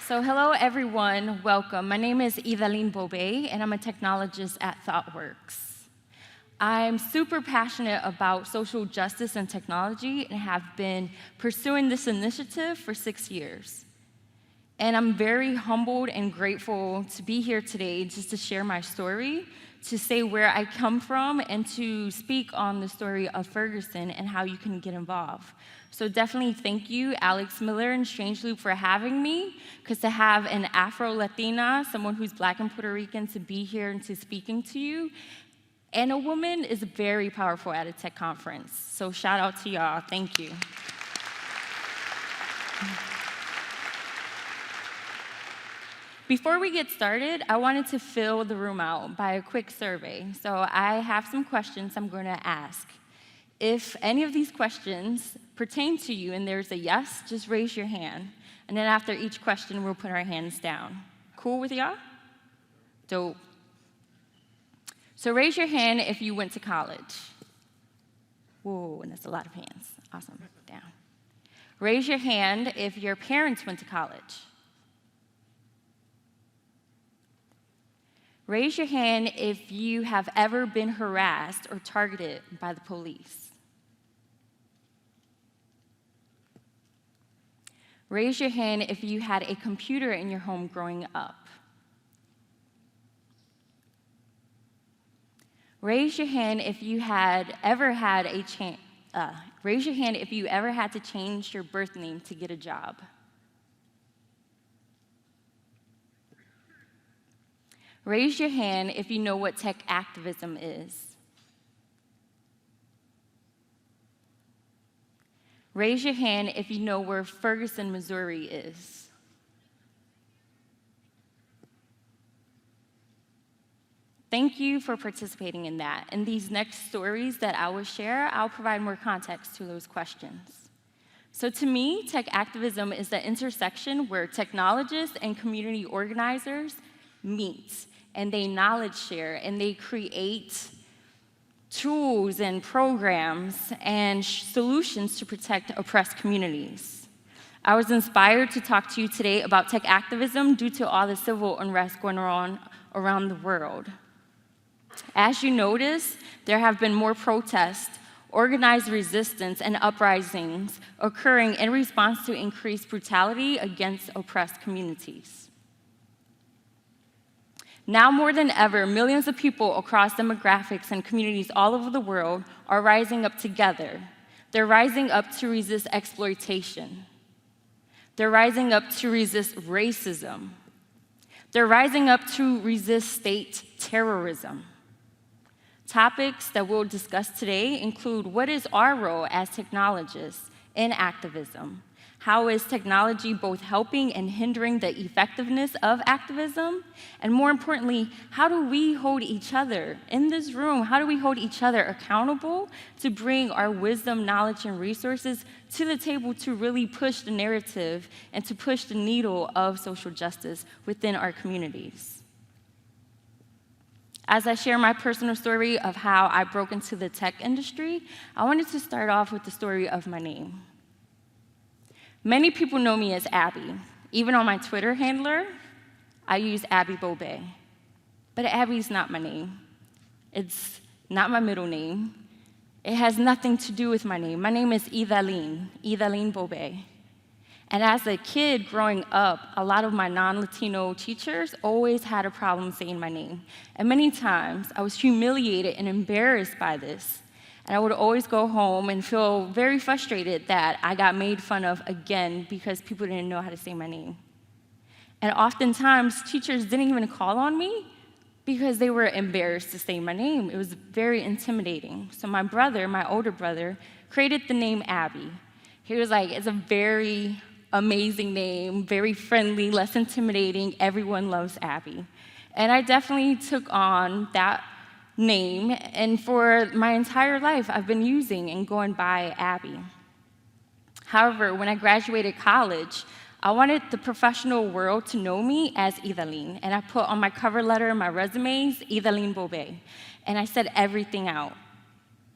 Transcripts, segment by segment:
So hello, everyone. Welcome. My name is Idalin Bobé, and I'm a technologist at ThoughtWorks. I'm super passionate about social justice and technology and have been pursuing this initiative for 6 years. And I'm very humbled and grateful to be here today just to share my story, to say where I come from, and to speak on the story of Ferguson and how you can get involved. So definitely thank you, Alex Miller and Strange Loop, for having me, because to have an Afro-Latina, someone who's Black and Puerto Rican, to be here and to speaking to you, and a woman is very powerful at a tech conference. So shout out to y'all. Thank you. Before we get started, I wanted to fill the room out by a quick survey. So I have some questions I'm going to ask. If any of these questions pertain to you and there's a yes, just raise your hand. And then after each question, we'll put our hands down. Cool with y'all? Dope. So raise your hand if you went to college. Whoa, and that's a lot of hands. Awesome. Down. Raise your hand if your parents went to college. Raise your hand if you have ever been harassed or targeted by the police. Raise your hand if you had a computer in your home growing up. Raise your hand if you had ever had raise your hand if you ever had to change your birth name to get a job. Raise your hand if you know what tech activism is. Raise your hand if you know where Ferguson, Missouri is. Thank you for participating in that. In these next stories that I will share, I'll provide more context to those questions. So to me, tech activism is the intersection where technologists and community organizers meet, and they knowledge share, and they create tools and programs and solutions to protect oppressed communities. I was inspired to talk to you today about tech activism due to all the civil unrest going on around the world. As you notice, there have been more protests, organized resistance, and uprisings occurring in response to increased brutality against oppressed communities. Now more than ever, millions of people across demographics and communities all over the world are rising up together. They're rising up to resist exploitation. They're rising up to resist racism. They're rising up to resist state terrorism. Topics that we'll discuss today include: what is our role as technologists in activism? How is technology both helping and hindering the effectiveness of activism? And more importantly, how do we hold each other in this room? How do we hold each other accountable to bring our wisdom, knowledge, and resources to the table to really push the narrative and to push the needle of social justice within our communities? As I share my personal story of how I broke into the tech industry, I wanted to start off with the story of my name. Many people know me as Abby. Even on my Twitter handler, I use Abby Bobé. But Abby's not my name. It's not my middle name. It has nothing to do with my name. My name is Idalin Bobé. And as a kid growing up, a lot of my non-Latino teachers always had a problem saying my name. And many times, I was humiliated and embarrassed by this. And I would always go home and feel very frustrated that I got made fun of again because people didn't know how to say my name. And oftentimes, teachers didn't even call on me because they were embarrassed to say my name. It was very intimidating. So my brother, my older brother, created the name Abby. He was like, it's a very amazing name, very friendly, less intimidating. Everyone loves Abby. And I definitely took on that name, and for my entire life, I've been using and going by Abby. However, when I graduated college, I wanted the professional world to know me as Idalin, and I put on my cover letter and my resumes, Idalin Bobé, and I said everything out.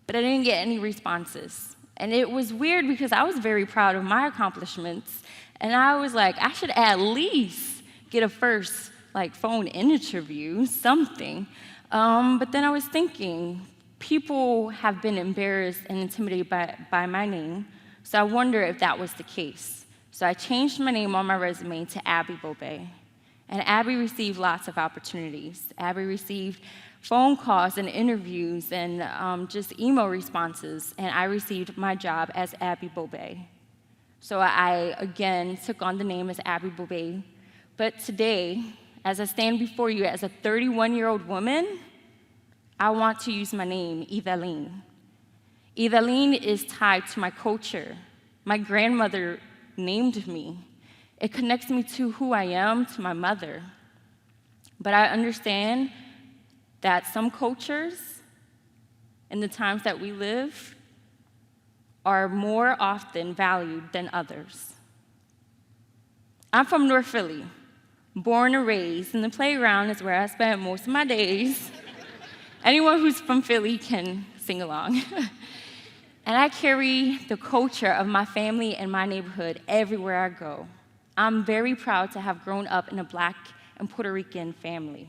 But I didn't get any responses. And it was weird because I was very proud of my accomplishments, and I was like, I should at least get a first phone interview, something. But then I was thinking, people have been embarrassed and intimidated by my name, so I wonder if that was the case. So I changed my name on my resume to Abby Bobé. And Abby received lots of opportunities. Abby received phone calls and interviews and just email responses, and I received my job as Abby Bobé. So I, again, took on the name as Abby Bobé. But today, as I stand before you as a 31-year-old woman, I want to use my name, Idalin. Idalin is tied to my culture. My grandmother named me. It connects me to who I am, to my mother. But I understand that some cultures, in the times that we live, are more often valued than others. I'm from North Philly, born and raised, and the playground is where I spent most of my days. Anyone who's from Philly can sing along. And I carry the culture of my family and my neighborhood everywhere I go. I'm very proud to have grown up in a Black and Puerto Rican family.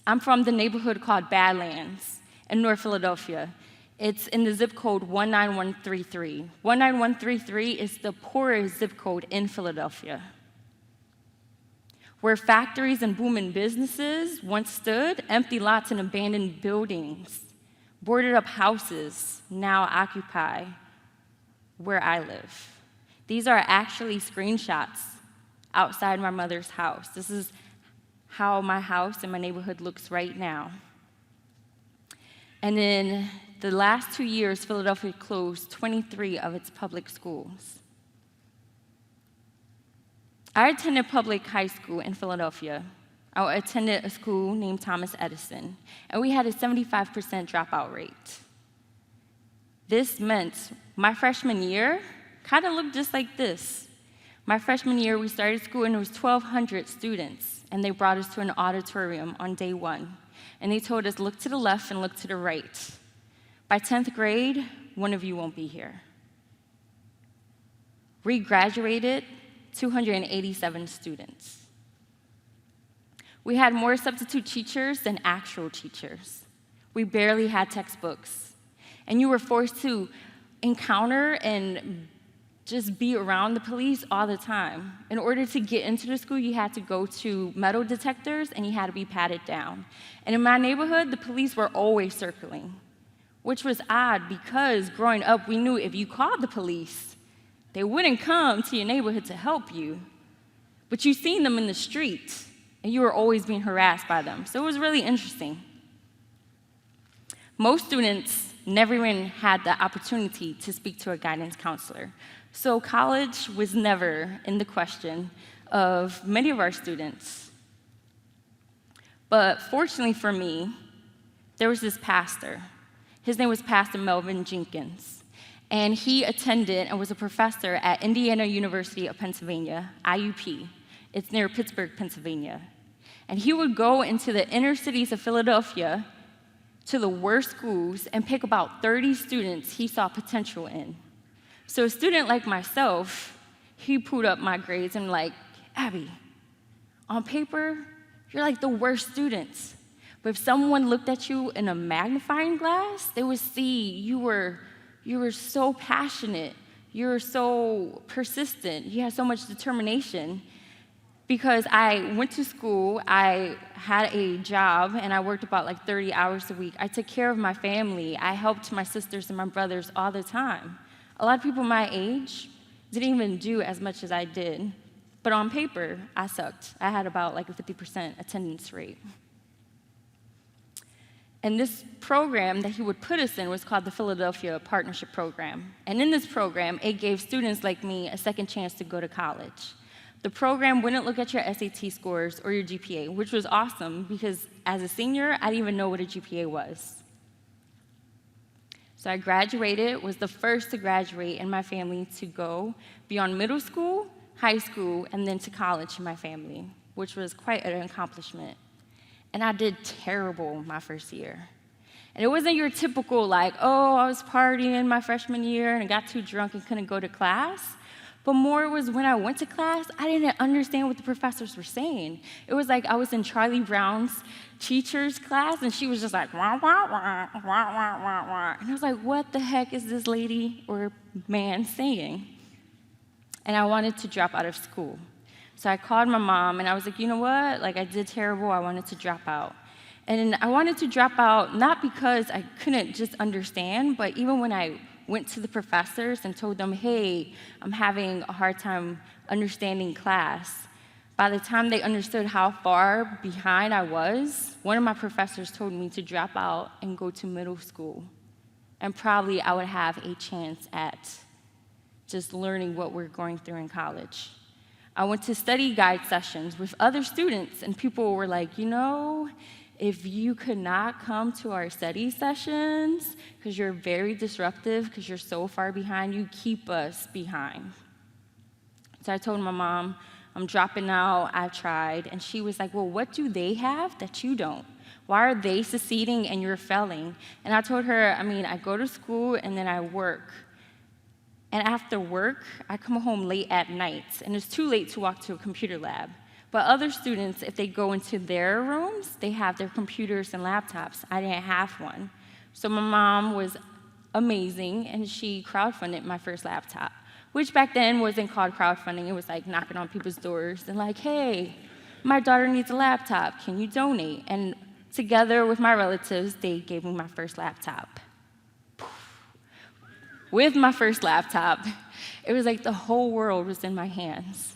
I'm from the neighborhood called Badlands in North Philadelphia. It's in the zip code 19133. 19133 is the poorest zip code in Philadelphia, where factories and booming businesses once stood. Empty lots and abandoned buildings, boarded up houses now occupy where I live. These are actually screenshots outside my mother's house. This is how my house and my neighborhood looks right now. And in the last 2 years, Philadelphia closed 23 of its public schools. I attended public high school in Philadelphia. I attended a school named Thomas Edison, and we had a 75% dropout rate. This meant my freshman year kind of looked just like this. My freshman year, we started school, and there was 1,200 students, and they brought us to an auditorium on day one, and they told us, look to the left and look to the right. By 10th grade, one of you won't be here. We graduated 287 students. We had more substitute teachers than actual teachers. We barely had textbooks, and you were forced to encounter and just be around the police all the time. In order to get into the school, you had to go to metal detectors, and you had to be patted down. And in my neighborhood, the police were always circling, which was odd because growing up, we knew if you called the police, they wouldn't come to your neighborhood to help you. But you seen them in the street, and you were always being harassed by them. So it was really interesting. Most students never even had the opportunity to speak to a guidance counselor. So college was never in the question of many of our students. But fortunately for me, there was this pastor. His name was Pastor Melvin Jenkins, and he attended and was a professor at Indiana University of Pennsylvania, IUP. It's near Pittsburgh, Pennsylvania. And he would go into the inner cities of Philadelphia to the worst schools and pick about 30 students he saw potential in. So a student like myself, he pulled up my grades and like, Abby, on paper, you're like the worst students. But if someone looked at you in a magnifying glass, they would see you were so passionate, you were so persistent, you had so much determination. Because I went to school, I had a job, and I worked about 30 hours a week. I took care of my family. I helped my sisters and my brothers all the time. A lot of people my age didn't even do as much as I did. But on paper, I sucked. I had about a 50% attendance rate. And this program that he would put us in was called the Philadelphia Partnership Program. And in this program, it gave students like me a second chance to go to college. The program wouldn't look at your SAT scores or your GPA, which was awesome because as a senior, I didn't even know what a GPA was. So I graduated, was the first to graduate in my family to go beyond middle school, high school, and then to college in my family, which was quite an accomplishment. And I did terrible my first year. And it wasn't your typical, like, oh, I was partying my freshman year and I got too drunk and couldn't go to class. But more was when I went to class, I didn't understand what the professors were saying. It was like I was in Charlie Brown's teacher's class, and she was just like, wah, wah, wah, wah, wah, wah, wah. And I was like, what the heck is this lady or man saying? And I wanted to drop out of school. So I called my mom, and I was like, you know what? Like, I did terrible. I wanted to drop out. And I wanted to drop out not because I couldn't just understand, but even when I went to the professors and told them, hey, I'm having a hard time understanding class, by the time they understood how far behind I was, one of my professors told me to drop out and go to middle school. And probably I would have a chance at just learning what we're going through in college. I went to study guide sessions with other students, and people were like, you know, if you could not come to our study sessions because you're very disruptive, because you're so far behind, you keep us behind. So I told my mom, I'm dropping out, I've tried. And she was like, well, what do they have that you don't? Why are they succeeding and you're failing? And I told her, I go to school and then I work. And after work, I come home late at night, and it's too late to walk to a computer lab. But other students, if they go into their rooms, they have their computers and laptops. I didn't have one. So my mom was amazing, and she crowdfunded my first laptop, which back then wasn't called crowdfunding. It was like knocking on people's doors and like, hey, my daughter needs a laptop. Can you donate? And together with my relatives, they gave me my first laptop. With my first laptop, it was like the whole world was in my hands.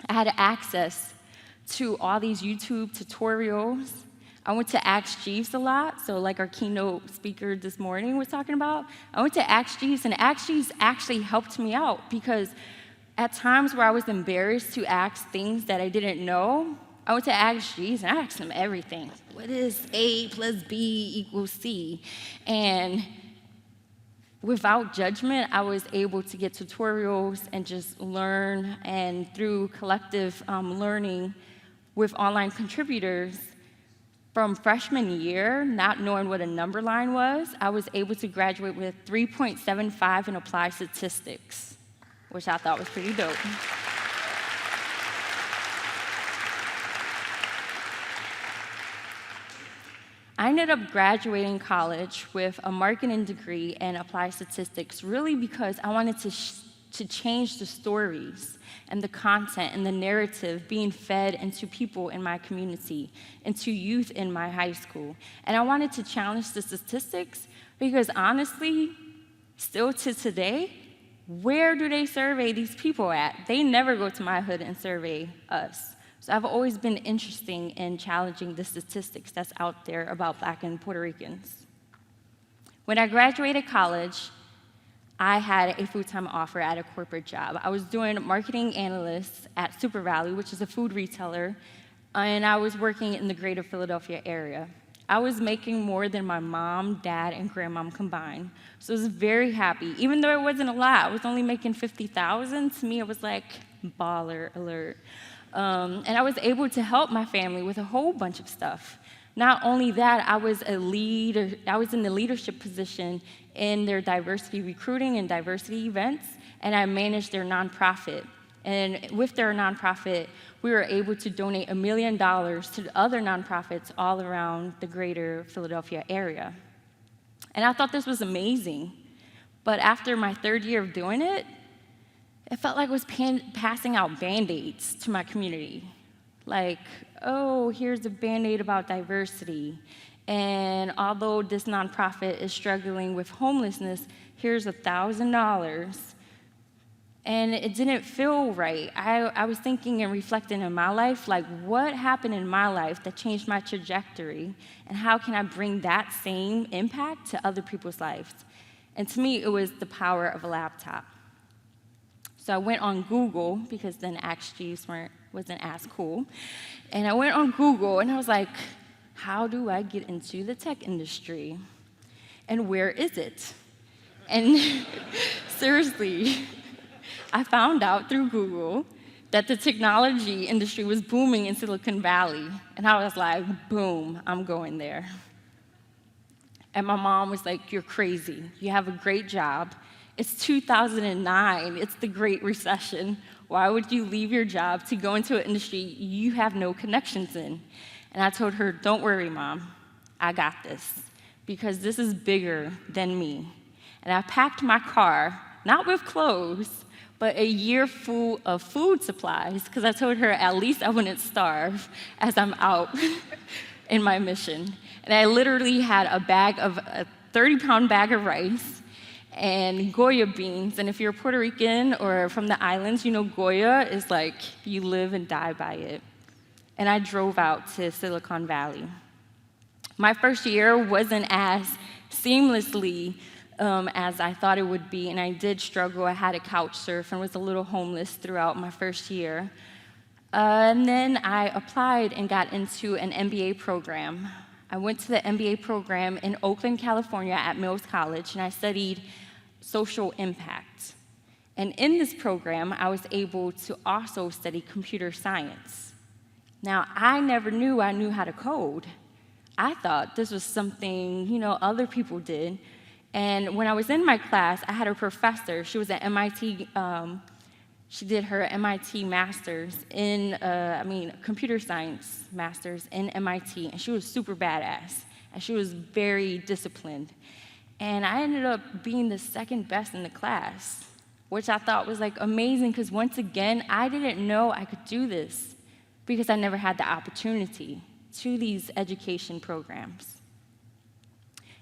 I had access to all these YouTube tutorials. I went to Ask Jeeves a lot, so like our keynote speaker this morning was talking about. I went to Ask Jeeves, and Ask Jeeves actually helped me out because at times where I was embarrassed to ask things that I didn't know, I went to Ask Jeeves and I asked him everything. What is A plus B equals C? And without judgment, I was able to get tutorials and just learn, and through collective learning with online contributors, from freshman year, not knowing what a number line was, I was able to graduate with 3.75 in applied statistics, which I thought was pretty dope. I ended up graduating college with a marketing degree and applied statistics, really because I wanted to change the stories and the content and the narrative being fed into people in my community, into youth in my high school. And I wanted to challenge the statistics because honestly, still to today, where do they survey these people at? They never go to my hood and survey us. So I've always been interested in challenging the statistics that's out there about Black and Puerto Ricans. When I graduated college, I had a full-time offer at a corporate job. I was doing marketing analyst at Super Valley, which is a food retailer, and I was working in the greater Philadelphia area. I was making more than my mom, dad, and grandmom combined. So I was very happy. Even though it wasn't a lot, I was only making $50,000. To me, it was like baller alert. And I was able to help my family with a whole bunch of stuff. Not only that, I was in the leadership position in their diversity recruiting and diversity events, and I managed their nonprofit. And with their nonprofit, we were able to donate $1 million to other nonprofits all around the greater Philadelphia area. And I thought this was amazing. But after my third year of doing it, it felt like I was passing out Band-Aids to my community. Like, oh, here's a Band-Aid about diversity. And although this nonprofit is struggling with homelessness, here's $1,000. And it didn't feel right. I was thinking and reflecting in my life, like, what happened in my life that changed my trajectory? And how can I bring that same impact to other people's lives? And to me, it was the power of a laptop. So I went on Google, because then Ask Jeeves wasn't as cool. And I went on Google, and I was like, how do I get into the tech industry? And where is it? And seriously, I found out through Google that the technology industry was booming in Silicon Valley. And I was like, boom, I'm going there. And my mom was like, "You're crazy. You have a great job. It's 2009. It's the Great Recession. Why would you leave your job to go into an industry you have no connections in?" And I told her, "Don't worry, Mom. I got this, because this is bigger than me." And I packed my car, not with clothes, but a year full of food supplies, because I told her at least I wouldn't starve as I'm out in my mission. And I literally had a 30-pound bag of rice and Goya beans. And if you're Puerto Rican or from the islands, you know Goya is like you live and die by it. And I drove out to Silicon Valley. My first year wasn't as seamlessly as I thought it would be, and I did struggle. I had a couch surf and was a little homeless throughout my first year. And then I applied and got into an MBA program. I went to the MBA program in Oakland, California at Mills College, and I studied social impact. And in this program, I was able to also study computer science. Now, I never knew I knew how to code. I thought this was something, other people did. And when I was in my class, I had a professor. She was at MIT. She did her MIT master's in, computer science master's in MIT, and she was super badass, and she was very disciplined. And I ended up being the second best in the class, which I thought was amazing, because once again, I didn't know I could do this because I never had the opportunity to these education programs.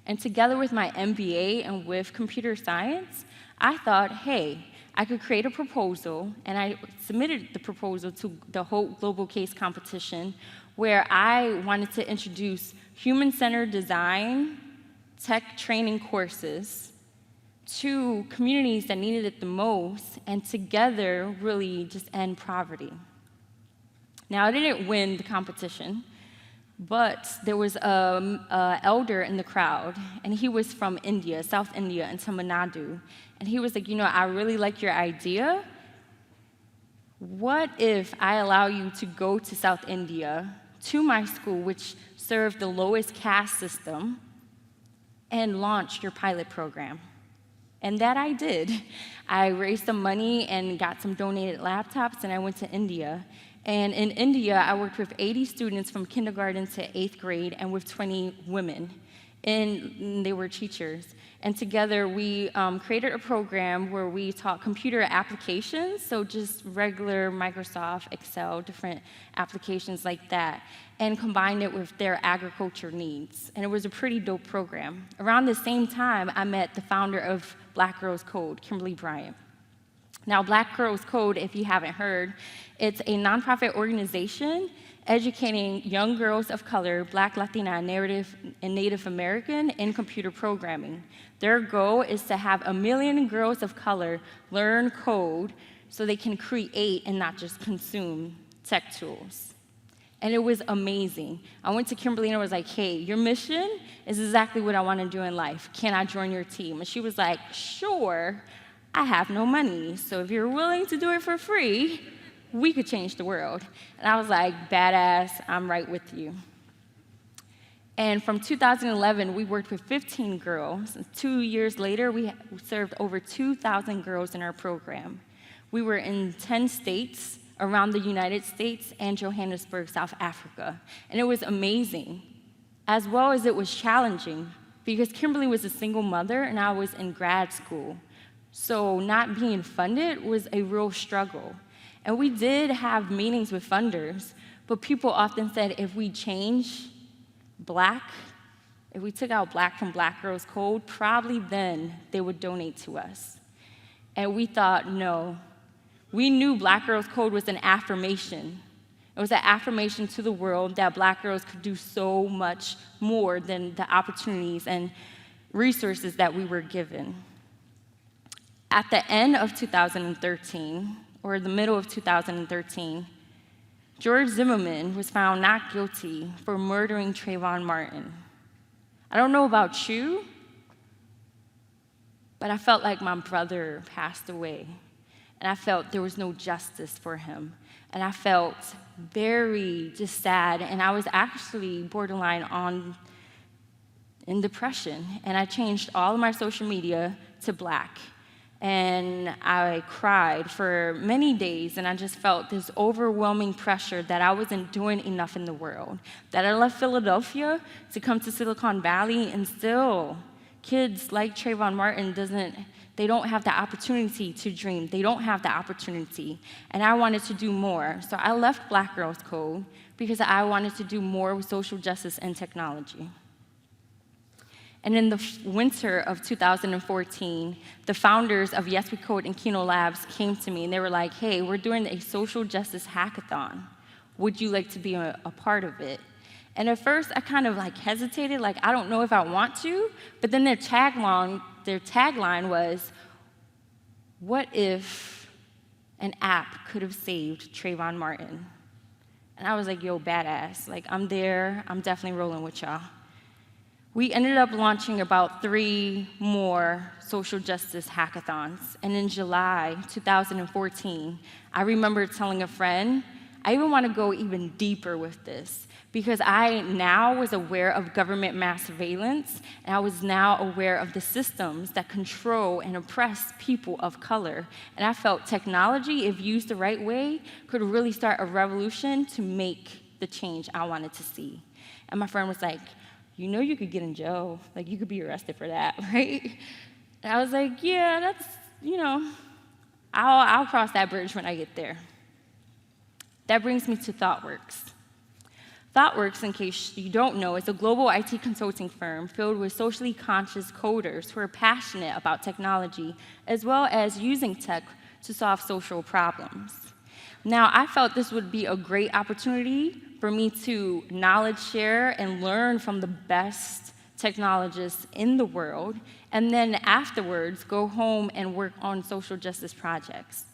And together with my MBA and with computer science, I thought, hey, I could create a proposal, and I submitted the proposal to the whole global case competition, where I wanted to introduce human-centered design, tech training courses to communities that needed it the most, and together really just end poverty. Now, I didn't win the competition, but there was an elder in the crowd, and he was from India, South India, in Tamil Nadu. And he was like, I really like your idea. What if I allow you to go to South India, to my school, which served the lowest caste system, and launch your pilot program? And that I did. I raised some money and got some donated laptops, and I went to India. And in India, I worked with 80 students from kindergarten to 8th grade and with 20 women. And they were teachers. And together, we created a program where we taught computer applications, so just regular Microsoft, Excel, different applications like that, and combined it with their agriculture needs. And it was a pretty dope program. Around the same time, I met the founder of Black Girls Code, Kimberly Bryant. Now, Black Girls Code, if you haven't heard, it's a nonprofit organization educating young girls of color, Black, Latina, and Native American in computer programming. Their goal is to have 1 million girls of color learn code so they can create and not just consume tech tools. And it was amazing. I went to Kimberly and I was like, hey, your mission is exactly what I want to do in life. Can I join your team? And she was like, sure, I have no money, so if you're willing to do it for free, we could change the world. And I was like, badass, I'm right with you. And from 2011, we worked with 15 girls. And 2 years later, we served over 2,000 girls in our program. We were in 10 states around the United States and Johannesburg, South Africa. And it was amazing, as well as it was challenging, because Kimberly was a single mother and I was in grad school. So not being funded was a real struggle. And we did have meetings with funders, but people often said if we change Black, if we took out Black from Black Girls Code, probably then they would donate to us. And we thought, no. We knew Black Girls Code was an affirmation. It was an affirmation to the world that Black girls could do so much more than the opportunities and resources that we were given. At the end of 2013, or the middle of 2013, George Zimmerman was found not guilty for murdering Trayvon Martin. I don't know about you, but I felt like my brother passed away, and I felt there was no justice for him, and I felt very just sad, and I was actually borderline on in depression, and I changed all of my social media to black. And I cried for many days, and I just felt this overwhelming pressure that I wasn't doing enough in the world, that I left Philadelphia to come to Silicon Valley, and still kids like Trayvon Martin they don't have the opportunity to dream. They don't have the opportunity, and I wanted to do more. So I left Black Girls Code because I wanted to do more with social justice and technology. And in the winter of 2014, the founders of Yes We Code and Kino Labs came to me, and they were like, hey, we're doing a social justice hackathon. Would you like to be a part of it? And at first, I kind of hesitated, I don't know if I want to, but then their tagline was, what if an app could have saved Trayvon Martin? And I was like, yo, badass. I'm there. I'm definitely rolling with y'all. We ended up launching about 3 more social justice hackathons. And in July 2014, I remember telling a friend, I even want to go even deeper with this, because I now was aware of government mass surveillance, and I was now aware of the systems that control and oppress people of color. And I felt technology, if used the right way, could really start a revolution to make the change I wanted to see. And my friend was like, you know you could get in jail. You could be arrested for that, right? And I was like, yeah, that's, I'll cross that bridge when I get there. That brings me to ThoughtWorks. ThoughtWorks, in case you don't know, is a global IT consulting firm filled with socially conscious coders who are passionate about technology, as well as using tech to solve social problems. Now, I felt this would be a great opportunity for me to knowledge share and learn from the best technologists in the world, and then afterwards go home and work on social justice projects.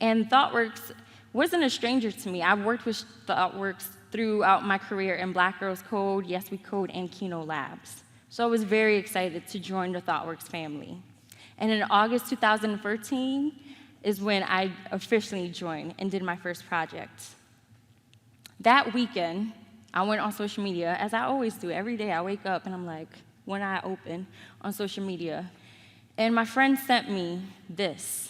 And ThoughtWorks wasn't a stranger to me. I've worked with ThoughtWorks throughout my career in Black Girls Code, Yes We Code, and Kino Labs. So I was very excited to join the ThoughtWorks family. And in August 2013 is when I officially joined and did my first project. That weekend, I went on social media, as I always do. Every day I wake up and I'm like, one eye open on social media. And my friend sent me this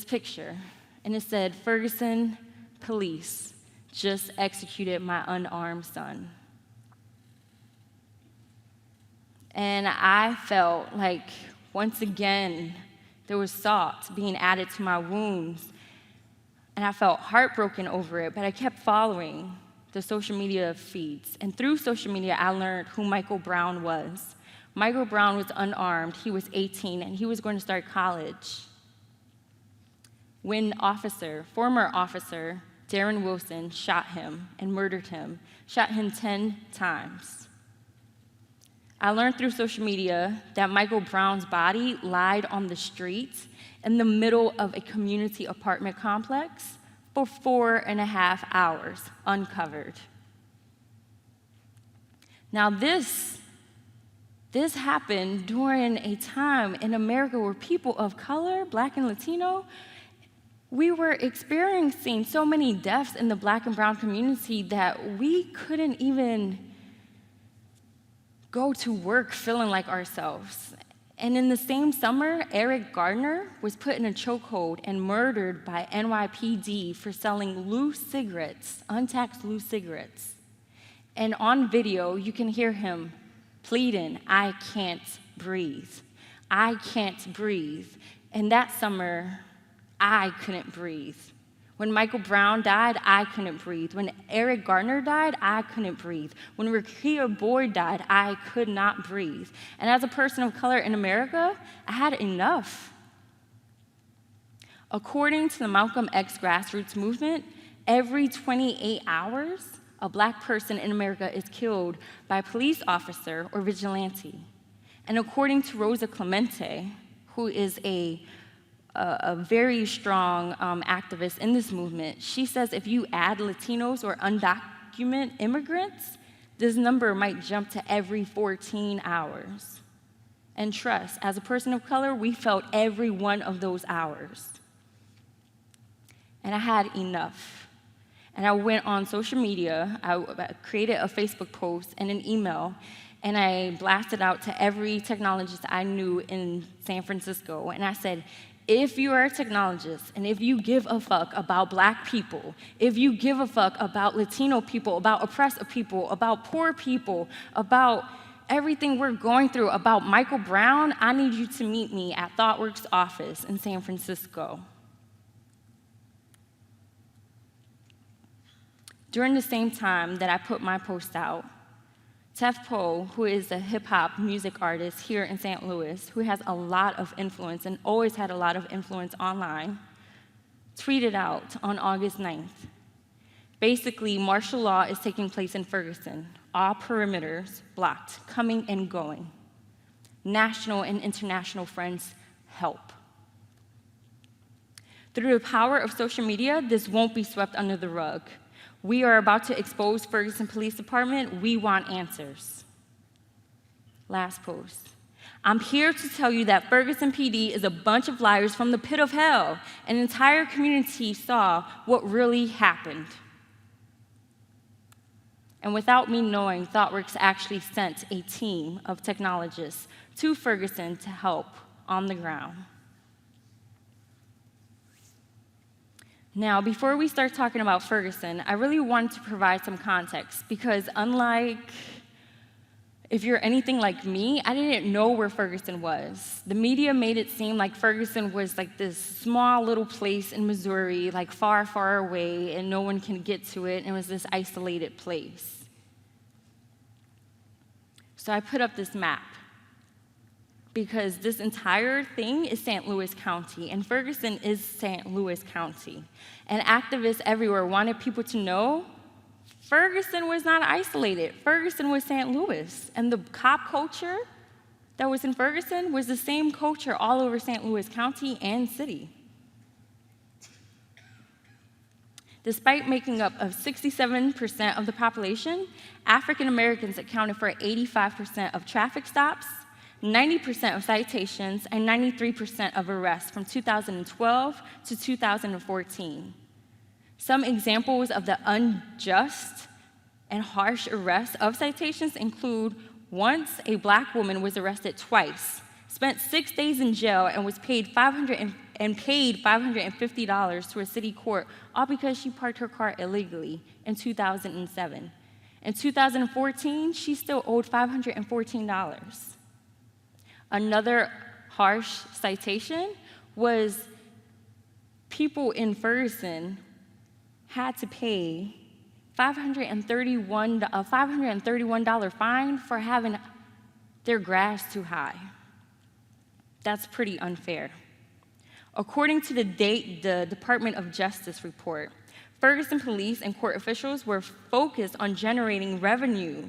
picture. And it said, Ferguson police just executed my unarmed son. And I felt like, once again, there was salt being added to my wounds. And I felt heartbroken over it, but I kept following the social media feeds. And through social media, I learned who Michael Brown was. Michael Brown was unarmed. He was 18, and he was going to start college when former officer Darren Wilson shot him and murdered him, shot him 10 times. I learned through social media that Michael Brown's body lied on the street in the middle of a community apartment complex for 4.5 hours, uncovered. Now this happened during a time in America where people of color, Black and Latino, we were experiencing so many deaths in the Black and brown community that we couldn't even go to work feeling like ourselves. And in the same summer, Eric Gardner was put in a chokehold and murdered by NYPD for selling loose cigarettes, untaxed loose cigarettes. And on video, you can hear him pleading, I can't breathe. I can't breathe. And that summer, I couldn't breathe. When Michael Brown died, I couldn't breathe. When Eric Gardner died, I couldn't breathe. When Rekia Boyd died, I could not breathe. And as a person of color in America, I had enough. According to the Malcolm X grassroots movement, every 28 hours, a Black person in America is killed by a police officer or vigilante. And according to Rosa Clemente, who is a very strong activist in this movement, she says if you add Latinos or undocumented immigrants, this number might jump to every 14 hours. And trust, as a person of color, we felt every one of those hours. And I had enough. And I went on social media, I created a Facebook post and an email, and I blasted out to every technologist I knew in San Francisco, and I said, if you are a technologist, and if you give a fuck about Black people, if you give a fuck about Latino people, about oppressed people, about poor people, about everything we're going through, about Michael Brown, I need you to meet me at ThoughtWorks' office in San Francisco. During the same time that I put my post out, Tef Poe, who is a hip-hop music artist here in St. Louis, who has a lot of influence and always had a lot of influence online, tweeted out on August 9th. Basically, martial law is taking place in Ferguson. All perimeters blocked, coming and going. National and international friends, help. Through the power of social media, this won't be swept under the rug. We are about to expose Ferguson Police Department. We want answers. Last post. I'm here to tell you that Ferguson PD is a bunch of liars from the pit of hell. An entire community saw what really happened. And without me knowing, ThoughtWorks actually sent a team of technologists to Ferguson to help on the ground. Now, before we start talking about Ferguson, I really wanted to provide some context because unlike if you're anything like me, I didn't know where Ferguson was. The media made it seem like Ferguson was like this small little place in Missouri, like far, far away, and no one can get to it, and it was this isolated place. So I put up this map because this entire thing is St. Louis County, and Ferguson is St. Louis County. And activists everywhere wanted people to know Ferguson was not isolated. Ferguson was St. Louis, and the cop culture that was in Ferguson was the same culture all over St. Louis County and city. Despite making up of 67% of the population, African Americans accounted for 85% of traffic stops, 90% of citations, and 93% of arrests from 2012 to 2014. Some examples of the unjust and harsh arrests of citations include once a Black woman was arrested twice, spent 6 days in jail, and was paid $550 to a city court, all because she parked her car illegally in 2007. In 2014, she still owed $514. Another harsh citation was people in Ferguson had to pay a $531 fine for having their grass too high. That's pretty unfair. According to the Department of Justice report, Ferguson police and court officials were focused on generating revenue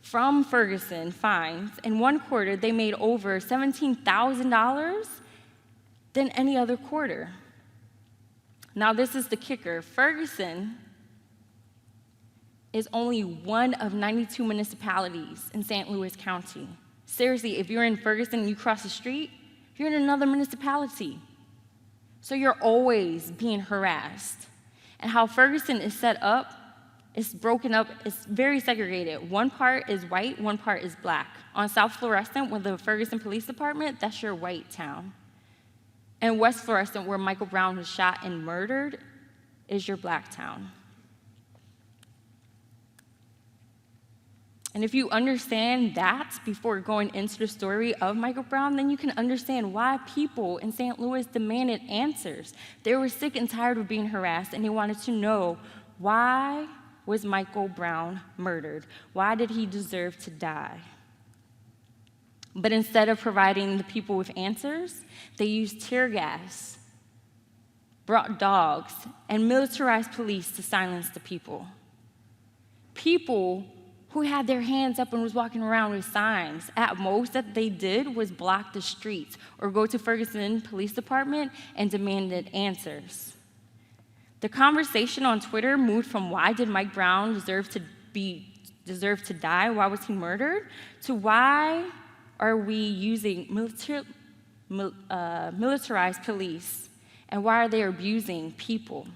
from Ferguson fines. In one quarter, they made over $17,000 than any other quarter. Now, this is the kicker. Ferguson is only one of 92 municipalities in St. Louis County. Seriously, if you're in Ferguson and you cross the street, you're in another municipality. So you're always being harassed. And how Ferguson is set up, it's broken up, it's very segregated. One part is white, one part is Black. On South Florissant, with the Ferguson Police Department, that's your white town. And West Florissant, where Michael Brown was shot and murdered, is your Black town. And if you understand that before going into the story of Michael Brown, then you can understand why people in St. Louis demanded answers. They were sick and tired of being harassed, and they wanted to know, why was Michael Brown murdered? Why did he deserve to die? But instead of providing the people with answers, they used tear gas, brought dogs, and militarized police to silence the people. People who had their hands up and was walking around with signs. At most that they did was block the streets or go to Ferguson Police Department and demanded answers. The conversation on Twitter moved from why did Mike Brown deserve to die, why was he murdered, to why are we using militarized police, and why are they abusing people?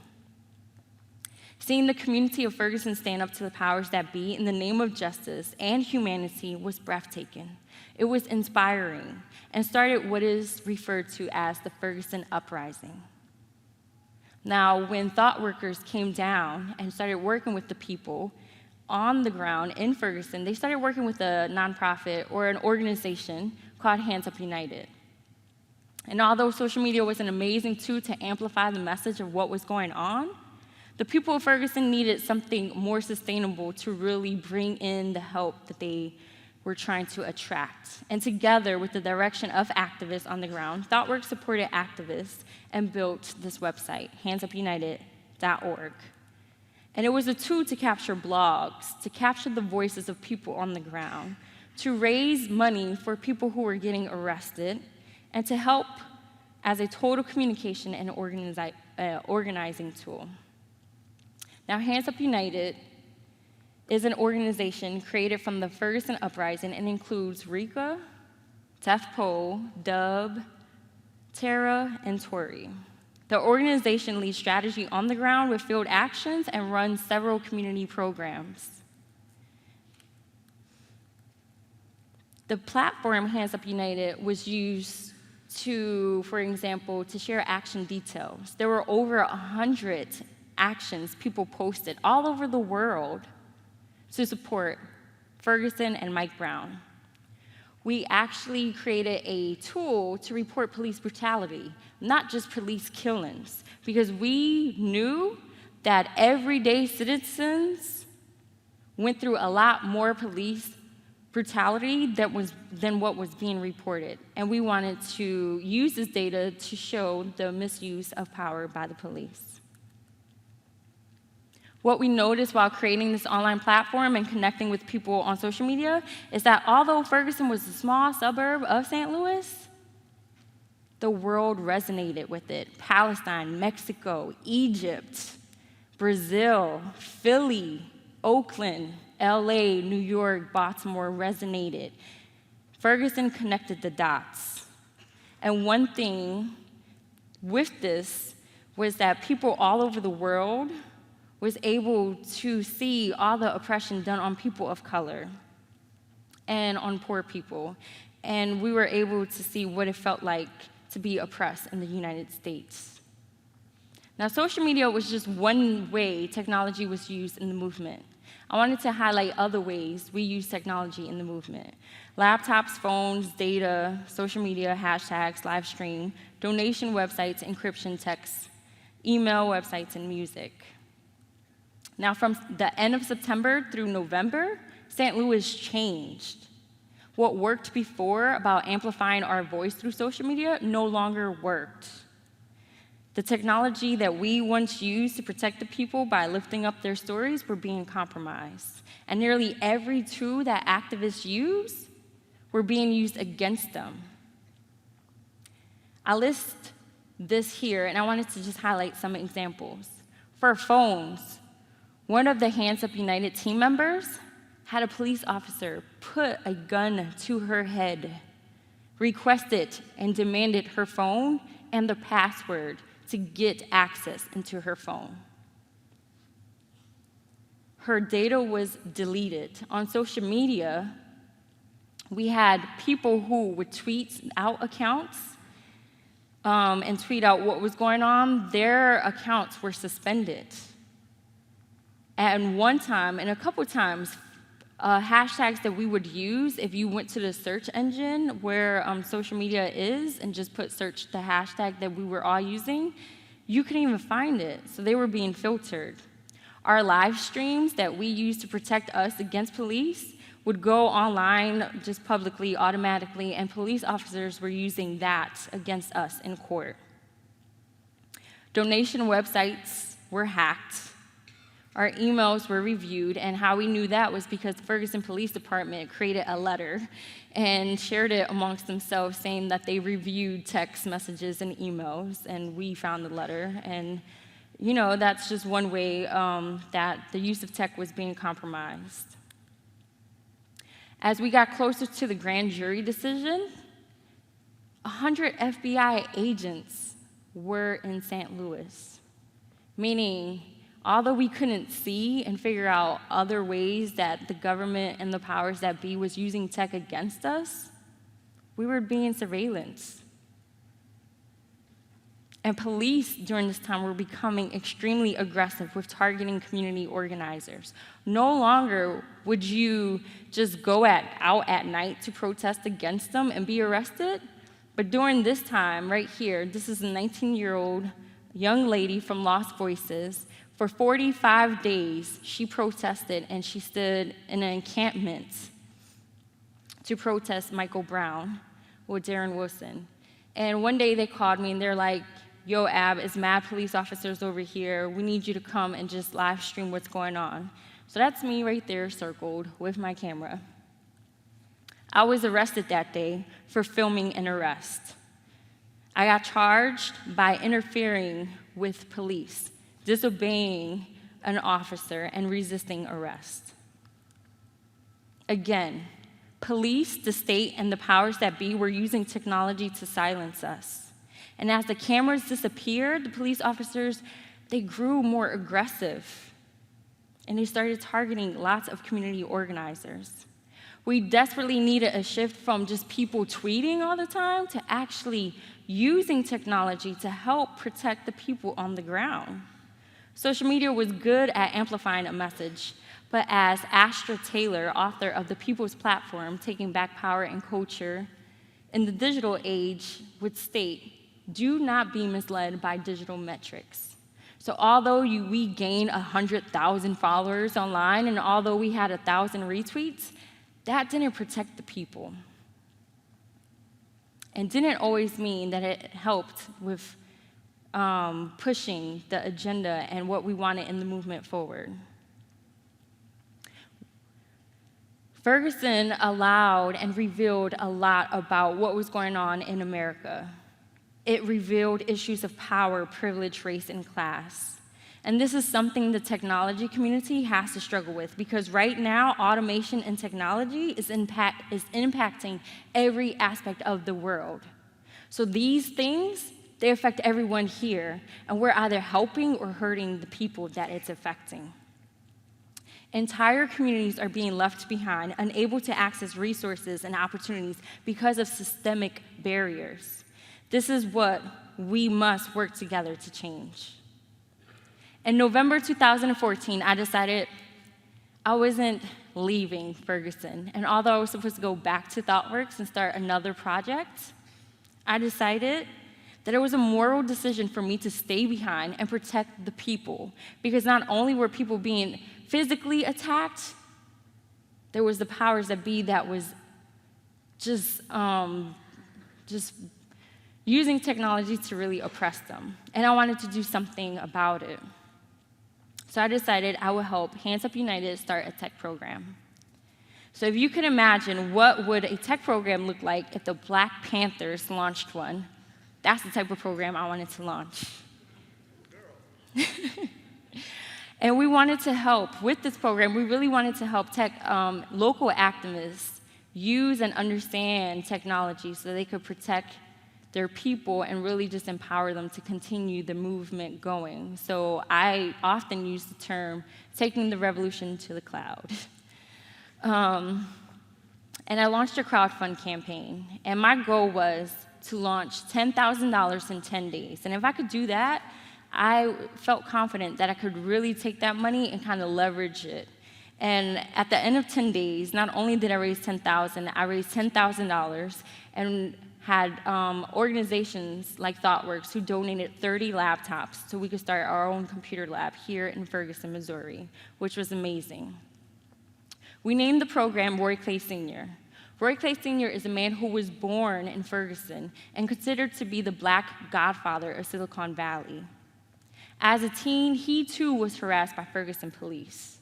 Seeing the community of Ferguson stand up to the powers that be in the name of justice and humanity was breathtaking. It was inspiring and started what is referred to as the Ferguson uprising. Now, when thought workers came down and started working with the people on the ground in Ferguson, they started working with a nonprofit or an organization called Hands Up United. And although social media was an amazing tool to amplify the message of what was going on, the people of Ferguson needed something more sustainable to really bring in the help that they were trying to attract. And together with the direction of activists on the ground, ThoughtWorks supported activists and built this website, handsupunited.org. And it was a tool to capture blogs, to capture the voices of people on the ground, to raise money for people who were getting arrested, and to help as a total communication and organizing tool. Now, Hands Up United is an organization created from the Ferguson uprising and includes Rika, Tefpo, Dub, Tara, and Tori. The organization leads strategy on the ground with field actions and runs several community programs. The platform Hands Up United was used to, for example, to share action details. There were over 100 actions people posted all over the world to support Ferguson and Mike Brown. We actually created a tool to report police brutality, not just police killings, because we knew that everyday citizens went through a lot more police brutality than what was being reported. And we wanted to use this data to show the misuse of power by the police. What we noticed while creating this online platform and connecting with people on social media is that although Ferguson was a small suburb of St. Louis, the world resonated with it. Palestine, Mexico, Egypt, Brazil, Philly, Oakland, LA, New York, Baltimore resonated. Ferguson connected the dots. And one thing with this was that people all over the world was able to see all the oppression done on people of color and on poor people. And we were able to see what it felt like to be oppressed in the United States. Now, social media was just one way technology was used in the movement. I wanted to highlight other ways we use technology in the movement. Laptops, phones, data, social media, hashtags, live stream, donation websites, encryption texts, email websites, and music. Now, from the end of September through November, St. Louis changed. What worked before about amplifying our voice through social media no longer worked. The technology that we once used to protect the people by lifting up their stories were being compromised. And nearly every tool that activists use were being used against them. I list this here, and I wanted to just highlight some examples. For phones, one of the Hands Up United team members had a police officer put a gun to her head, requested and demanded her phone and the password to get access into her phone. Her data was deleted. On social media, we had people who would tweet out accounts and tweet out what was going on. Their accounts were suspended. And one time, and a couple times, hashtags that we would use, if you went to the search engine where social media is and just put search the hashtag that we were all using, you couldn't even find it. So they were being filtered. Our live streams that we use to protect us against police would go online just publicly, automatically, and police officers were using that against us in court. Donation websites were hacked. Our emails were reviewed, and how we knew that was because the Ferguson Police Department created a letter and shared it amongst themselves saying that they reviewed text messages and emails, and we found the letter. And, you know, that's just one way that the use of tech was being compromised. As we got closer to the grand jury decision, 100 FBI agents were in St. Louis, meaning although we couldn't see and figure out other ways that the government and the powers that be was using tech against us, we were being surveillanced. And police during this time were becoming extremely aggressive with targeting community organizers. No longer would you just go out at night to protest against them and be arrested, but during this time right here, this is a 19-year-old young lady from Lost Voices. For 45 days, she protested and she stood in an encampment to protest Michael Brown with Darren Wilson. And one day they called me and they're like, yo, Ab, it's mad police officers over here. We need you to come and just live stream what's going on. So that's me right there circled with my camera. I was arrested that day for filming an arrest. I got charged by interfering with police, disobeying an officer, and resisting arrest. Again, police, the state, and the powers that be were using technology to silence us. And as the cameras disappeared, the police officers, they grew more aggressive. And they started targeting lots of community organizers. We desperately needed a shift from just people tweeting all the time to actually using technology to help protect the people on the ground. Social media was good at amplifying a message, but as Astra Taylor, author of The People's Platform, Taking Back Power and Culture, in the digital age would state, do not be misled by digital metrics. So although we gained 100,000 followers online, and although we had 1,000 retweets, that didn't protect the people. And didn't always mean that it helped with pushing the agenda and what we wanted in the movement forward. Ferguson allowed and revealed a lot about what was going on in America. It revealed issues of power, privilege, race, and class. And this is something the technology community has to struggle with, because right now, automation and technology is impacting every aspect of the world. So these things, they affect everyone here, and we're either helping or hurting the people that it's affecting. Entire communities are being left behind, unable to access resources and opportunities because of systemic barriers. This is what we must work together to change. In November 2014, I decided I wasn't leaving Ferguson. And although I was supposed to go back to ThoughtWorks and start another project, I decided that it was a moral decision for me to stay behind and protect the people. Because not only were people being physically attacked, there was the powers that be that was just using technology to really oppress them. And I wanted to do something about it. So I decided I would help Hands Up United start a tech program. So if you can imagine what would a tech program look like if the Black Panthers launched one, that's the type of program I wanted to launch. And we wanted to help with this program. We really wanted to help local activists use and understand technology so they could protect their people and really just empower them to continue the movement going. So I often use the term taking the revolution to the cloud. And I launched a crowdfund campaign. And my goal was to launch $10,000 in 10 days. And if I could do that, I felt confident that I could really take that money and kind of leverage it. And at the end of 10 days, not only did I raise $10,000, I raised $10,000 and had organizations like ThoughtWorks who donated 30 laptops so we could start our own computer lab here in Ferguson, Missouri, which was amazing. We named the program Roy Clay Sr. Roy Clay Sr. is a man who was born in Ferguson and considered to be the Black godfather of Silicon Valley. As a teen, he too was harassed by Ferguson police.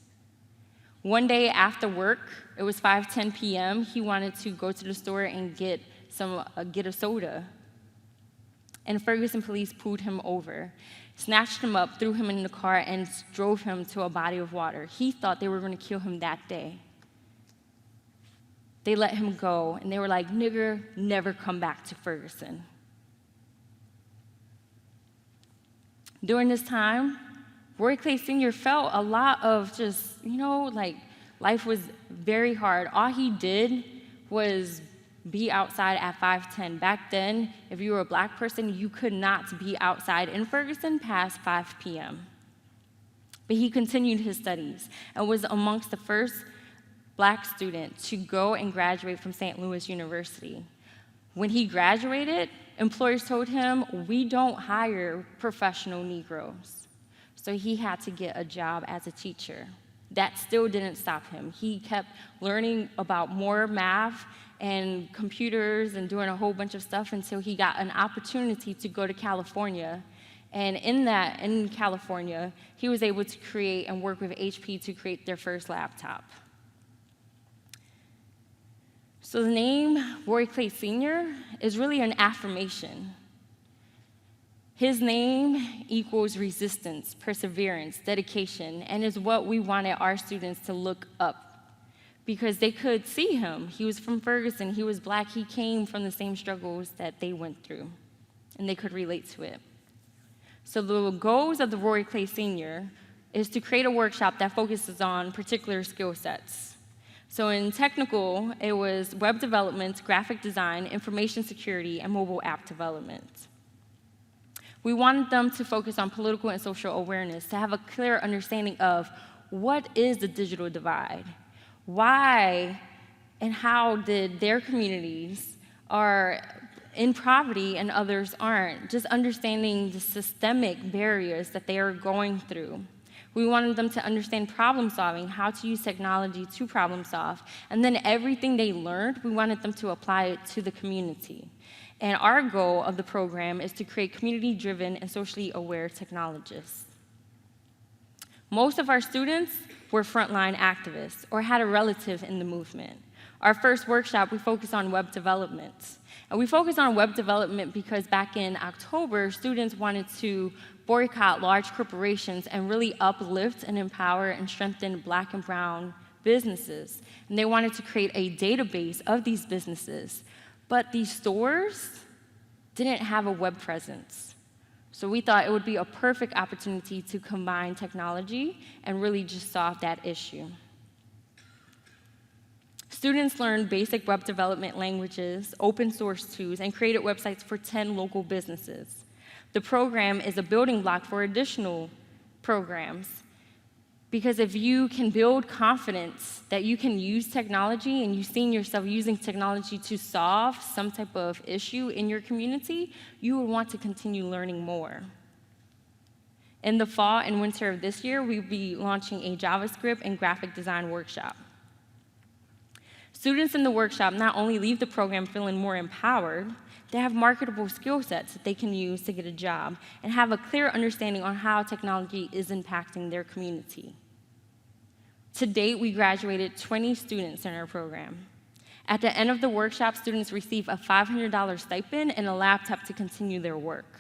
One day after work, it was 5:10 p.m., he wanted to go to the store and get a soda. And Ferguson police pulled him over, snatched him up, threw him in the car, and drove him to a body of water. He thought they were going to kill him that day. They let him go, and they were like, "Nigger, never come back to Ferguson." During this time, Roy Clay Sr. felt a lot of just, like life was very hard. All he did was be outside at 5:10. Back then, if you were a black person, you could not be outside in Ferguson past 5 p.m. But he continued his studies and was amongst the first black student to go and graduate from St. Louis University. When he graduated, employers told him, "We don't hire professional Negroes." So he had to get a job as a teacher. That still didn't stop him. He kept learning about more math and computers and doing a whole bunch of stuff until he got an opportunity to go to California. And in California, he was able to create and work with HP to create their first laptop. So the name Roy Clay Sr. is really an affirmation. His name equals resistance, perseverance, dedication, and is what we wanted our students to look up because they could see him. He was from Ferguson, he was black, he came from the same struggles that they went through, and they could relate to it. So the goals of the Roy Clay Sr. is to create a workshop that focuses on particular skill sets. So in technical, it was web development, graphic design, information security, and mobile app development. We wanted them to focus on political and social awareness, to have a clear understanding of what is the digital divide, why and how did their communities are in poverty and others aren't, just understanding the systemic barriers that they are going through. We wanted them to understand problem solving, how to use technology to problem solve, and then everything they learned, we wanted them to apply it to the community. And our goal of the program is to create community-driven and socially aware technologists. Most of our students were frontline activists or had a relative in the movement. Our first workshop, we focused on web development. And we focused on web development because back in October, students wanted to boycott large corporations and really uplift and empower and strengthen black and brown businesses. And they wanted to create a database of these businesses. But these stores didn't have a web presence. So we thought it would be a perfect opportunity to combine technology and really just solve that issue. Students learned basic web development languages, open source tools, and created websites for 10 local businesses. The program is a building block for additional programs, because if you can build confidence that you can use technology and you've seen yourself using technology to solve some type of issue in your community, you will want to continue learning more. In the fall and winter of this year, we'll be launching a JavaScript and graphic design workshop. Students in the workshop not only leave the program feeling more empowered, they have marketable skill sets that they can use to get a job and have a clear understanding on how technology is impacting their community. To date, we graduated 20 students in our program. At the end of the workshop, students receive a $500 stipend and a laptop to continue their work.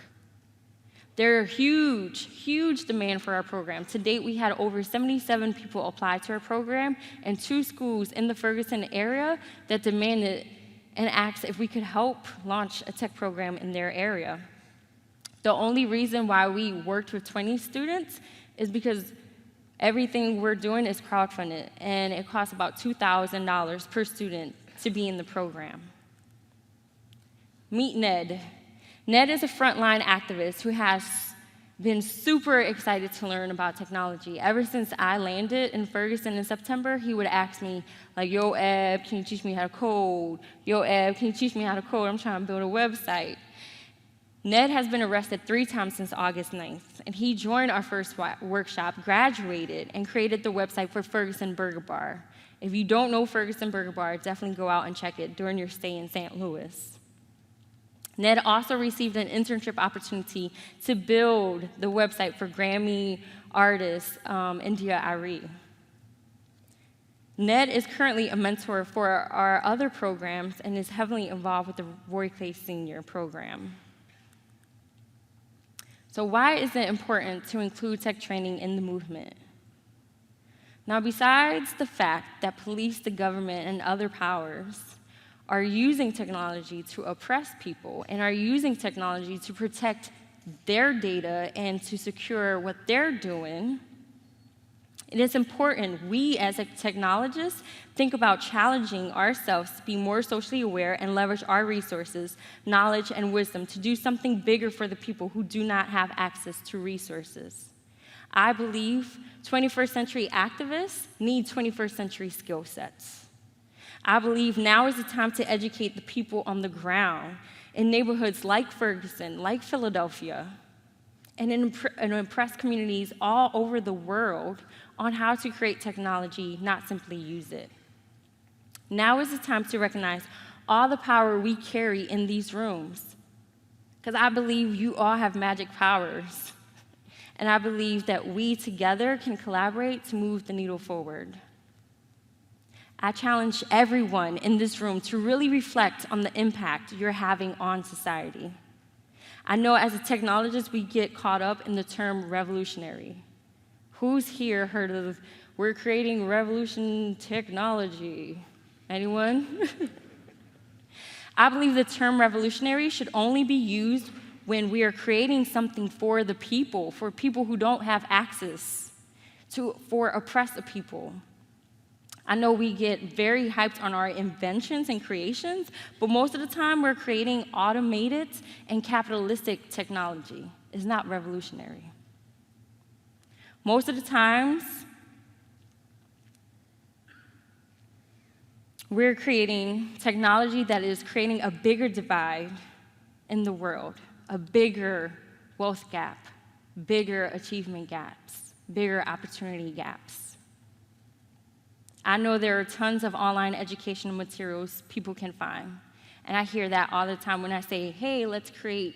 There are huge demand for our program. To date, we had over 77 people apply to our program and 2 schools in the Ferguson area that demanded and asked if we could help launch a tech program in their area. The only reason why we worked with 20 students is because everything we're doing is crowdfunded, and it costs about $2,000 per student to be in the program. Meet Ned. Ned is a frontline activist who has been super excited to learn about technology. Ever since I landed in Ferguson in September, he would ask me, like, "Yo, Eb, can you teach me how to code? Yo, Eb, can you teach me how to code? I'm trying to build a website." Ned has been arrested 3 times since August 9th, and he joined our first workshop, graduated, and created the website for Ferguson Burger Bar. If you don't know Ferguson Burger Bar, definitely go out and check it during your stay in St. Louis. Ned also received an internship opportunity to build the website for Grammy artist India Ari. Ned is currently a mentor for our other programs and is heavily involved with the Roy Clay Sr. program. So why is it important to include tech training in the movement? Now, besides the fact that police, the government, and other powers are using technology to oppress people and are using technology to protect their data and to secure what they're doing, it is important we as technologists think about challenging ourselves to be more socially aware and leverage our resources, knowledge, and wisdom to do something bigger for the people who do not have access to resources. I believe 21st century activists need 21st century skill sets. I believe now is the time to educate the people on the ground in neighborhoods like Ferguson, like Philadelphia, and impress communities all over the world on how to create technology, not simply use it. Now is the time to recognize all the power we carry in these rooms, because I believe you all have magic powers, and I believe that we together can collaborate to move the needle forward. I challenge everyone in this room to really reflect on the impact you're having on society. I know as a technologist, we get caught up in the term revolutionary. Who's here heard of, we're creating revolution technology? Anyone? I believe the term revolutionary should only be used when we are creating something for the people, for people who don't have access, for oppressed people. I know we get very hyped on our inventions and creations, but most of the time we're creating automated and capitalistic technology. It's not revolutionary. Most of the times, we're creating technology that is creating a bigger divide in the world, a bigger wealth gap, bigger achievement gaps, bigger opportunity gaps. I know there are tons of online educational materials people can find, and I hear that all the time when I say, hey, let's create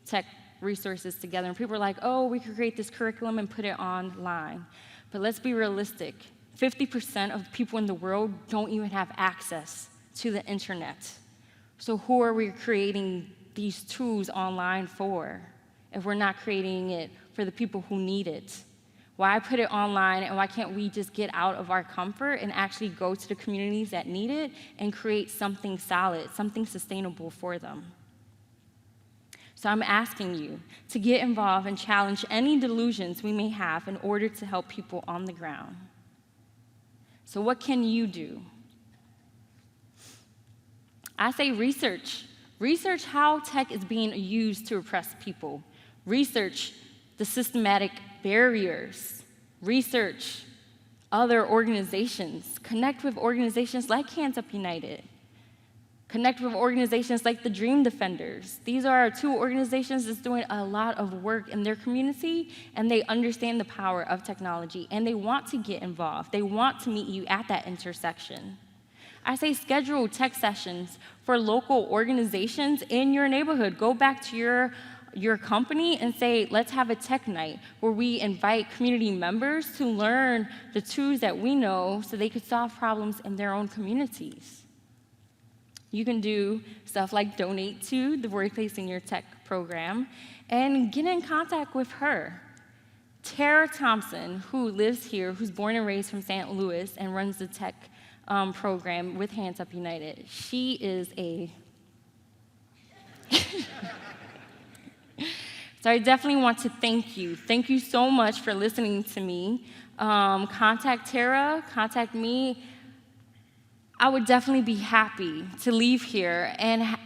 tech resources together, and people are like, oh, we could create this curriculum and put it online. But let's be realistic. 50% of the people in the world don't even have access to the internet. So who are we creating these tools online for if we're not creating it for the people who need it? Why put it online, and why can't we just get out of our comfort and actually go to the communities that need it and create something solid, something sustainable for them? So I'm asking you to get involved and challenge any delusions we may have in order to help people on the ground. So what can you do? I say research. Research how tech is being used to oppress people. Research the systematic barriers. Research other organizations. Connect with organizations like Hands Up United. Connect with organizations like the Dream Defenders. These are two organizations that's doing a lot of work in their community, and they understand the power of technology, and they want to get involved. They want to meet you at that intersection. I say schedule tech sessions for local organizations in your neighborhood. Go back to your company and say, let's have a tech night where we invite community members to learn the tools that we know so they could solve problems in their own communities. You can do stuff like donate to the Workplace in Your Tech program and get in contact with her. Tara Thompson, who lives here, who's born and raised from St. Louis and runs the tech program with Hands Up United. She is a... So I definitely want to thank you. Thank you so much for listening to me. Contact Tara, contact me. I would definitely be happy to leave here and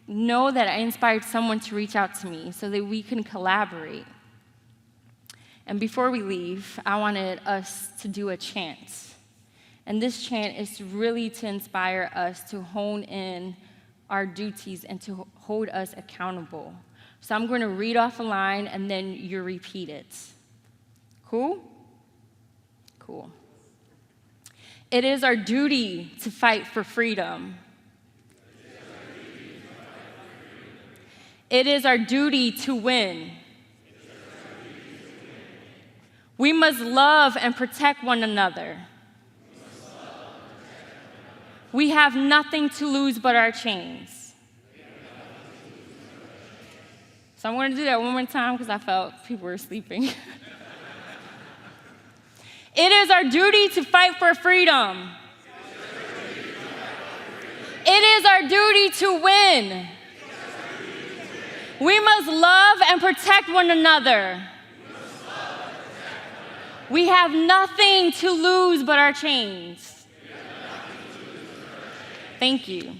know that I inspired someone to reach out to me so that we can collaborate. And before we leave, I wanted us to do a chant. And this chant is really to inspire us to hone in our duties and to hold us accountable. So I'm going to read off a line, and then you repeat it. Cool? Cool. It is our duty to fight for freedom. It is our duty to win. We must love and protect one another. We have nothing to lose but our chains. So I'm going to do that one more time because I felt people were sleeping. It is our duty to fight for freedom. It is our duty to win. We must love and protect one another. We have nothing to lose but our chains. Thank you.